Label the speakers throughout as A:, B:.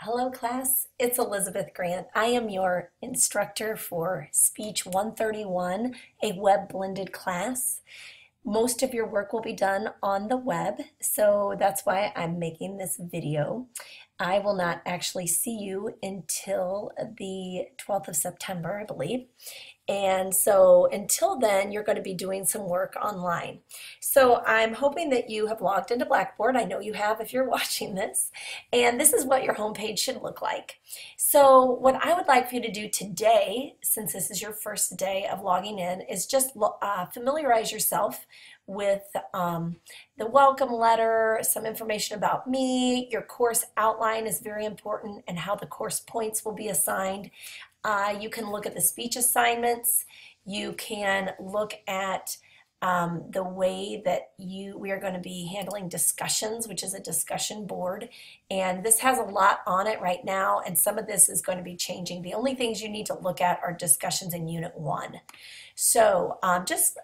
A: Hello class, it's Elizabeth Grant. I am your instructor for Speech 131, a web blended class. Most of your work will be done on the web, so that's why I'm making this video. I will not actually see you until the 12th of September, I believe. And so until then, you're going to be doing some work online. So I'm hoping that you have logged into Blackboard. I know you have if you're watching this. And this is what your homepage should look like. So what I would like for you to do today, since this is your first day of logging in, is just familiarize yourself with the welcome letter, some information about me. Your course outline is very important and how the course points will be assigned. You can look at the speech assignments. You can look at the way that we are going to be handling discussions, which is a discussion board. And this has a lot on it right now, and some of this is going to be changing. The only things you need to look at are discussions in Unit 1. So just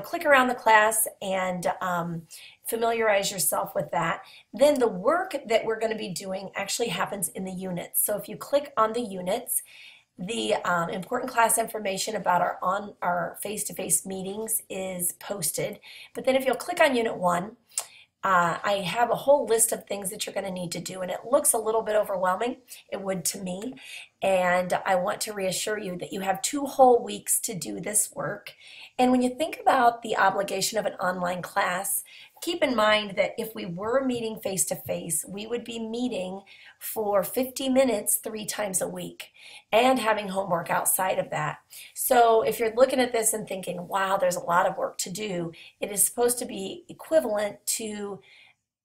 A: click around the class and familiarize yourself with that. Then the work that we're going to be doing actually happens in the units. So if you click on the units, the important class information about our face-to-face meetings is posted. But then if you'll click on Unit 1, I have a whole list of things that you're going to need to do, and it looks a little bit overwhelming. It would to me. And I want to reassure you that you have 2 whole weeks to do this work. And when you think about the obligation of an online class, keep in mind that if we were meeting face-to-face, we would be meeting for 50 minutes 3 times a week and having homework outside of that. So if you're looking at this and thinking, wow, there's a lot of work to do, it is supposed to be equivalent to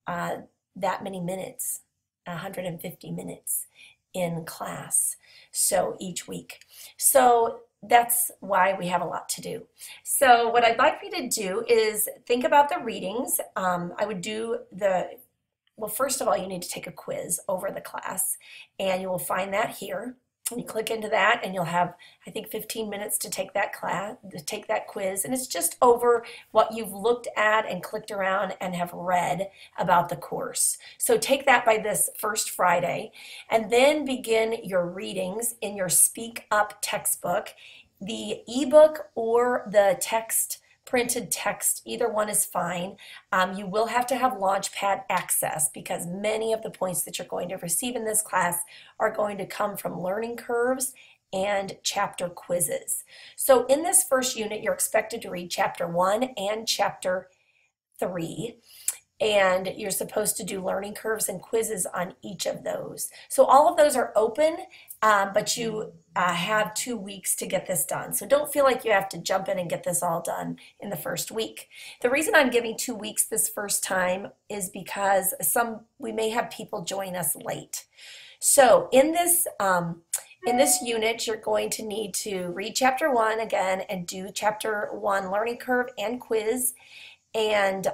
A: that many minutes, 150 minutes in class, so each week. So that's why we have a lot to do. So what I'd like you to do is think about the readings. I would do well, first of all, you need to take a quiz over the class, and you will find that here. You click into that, and you'll have, I think, 15 minutes to take that quiz, and it's just over what you've looked at and clicked around and have read about the course. So take that by this first Friday, and then begin your readings in your Speak Up textbook. The ebook or the printed text, either one is fine. You will have to have Launchpad access because many of the points that you're going to receive in this class are going to come from learning curves and chapter quizzes. So in this first unit, you're expected to read Chapter 1 and Chapter 3. And you're supposed to do learning curves and quizzes on each of those. So all of those are open, but you have 2 weeks to get this done. So don't feel like you have to jump in and get this all done in the first week. The reason I'm giving 2 weeks this first time is because we may have people join us late. So in this unit, you're going to need to read Chapter 1 again and do Chapter 1 learning curve and quiz. And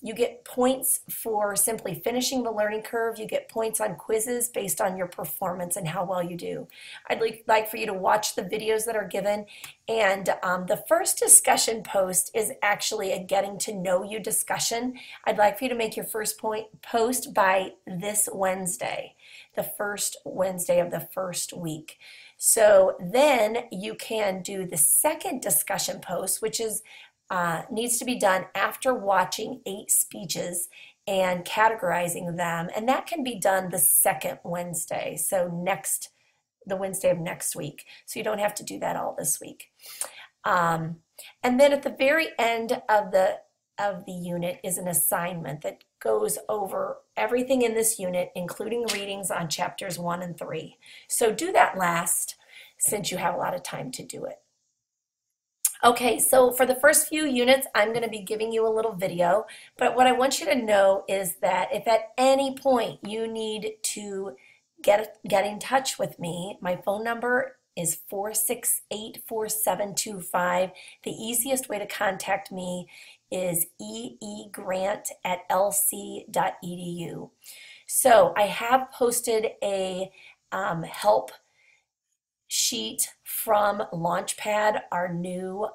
A: you get points for simply finishing the learning curve. You get points on quizzes based on your performance and how well you do. I'd like for you to watch the videos that are given. And the first discussion post is actually a getting to know you discussion. I'd like for you to make your first post by this Wednesday, the first Wednesday of the first week. So then you can do the second discussion post, which is needs to be done after watching 8 speeches and categorizing them, and that can be done the second Wednesday, so the Wednesday of next week, so you don't have to do that all this week. And then at the very end of the unit is an assignment that goes over everything in this unit, including readings on chapters 1 and 3. So do that last, since you have a lot of time to do it. Okay, so for the first few units, I'm going to be giving you a little video, but what I want you to know is that if at any point you need to get in touch with me, my phone number is 468-4725. The easiest way to contact me is eegrant@lc.edu. So I have posted a help sheet from Launchpad, our new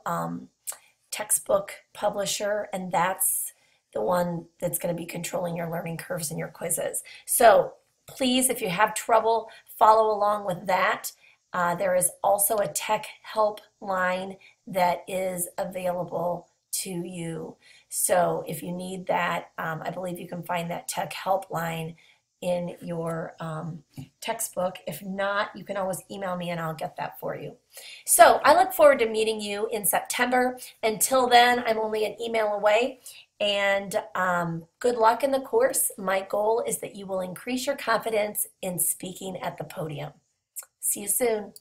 A: textbook publisher, and that's the one that's going to be controlling your learning curves and your quizzes. So Please, if you have trouble, follow along with that. There is also a tech help line that is available to you. So if you need that, I believe you can find that tech help line in your textbook. If not, you can always email me and I'll get that for you. So I look forward to meeting you in September. Until then, I'm only an email away. And good luck in the course. My goal is that you will increase your confidence in speaking at the podium. See you soon.